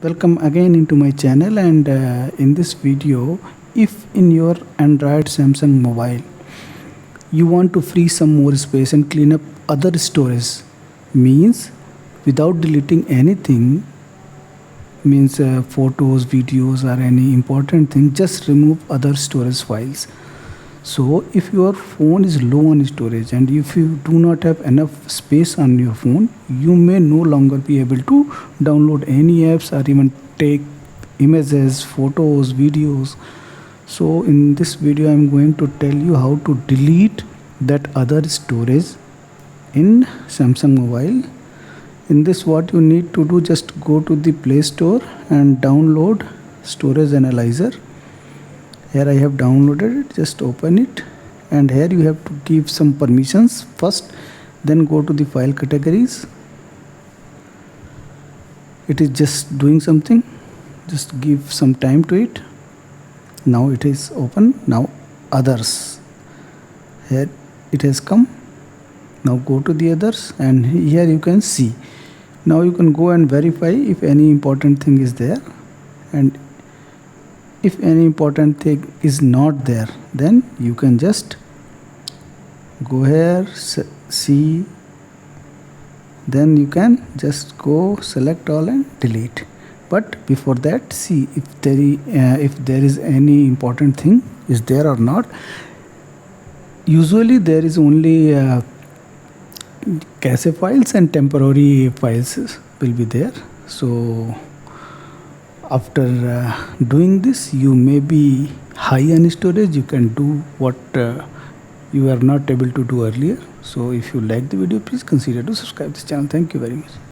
Welcome again into my channel, and in this video, if in your Android Samsung mobile you want to free some more space and clean up other storage, means without deleting anything, means photos, videos or any important thing, just remove other storage files. So if your phone is low on storage and if you do not have enough space on your phone, you may no longer be able to download any apps or even take images, photos, videos. So in this video I'm going to tell you how to delete that other storage in Samsung mobile. In this, what you need to do, just go to the Play Store and download Storage Analyzer. Here I have downloaded it, just open it, and here you have to give some permissions first, then go to the file categories. It is just doing something, just give some time to it. Now it is open. Now others, here it has come. Now go to the others, and here you can see. Now you can go and verify if any important thing is there, and if any important thing is not there, then you can just go here, see, then you can just go select all and delete. But before that, see if there is any important thing is there or not. Usually there is only cache files and temporary files will be there. So after doing this, you may be high on storage. You can do what you were not able to do earlier. So if you like the video, please consider to subscribe this channel. Thank you very much.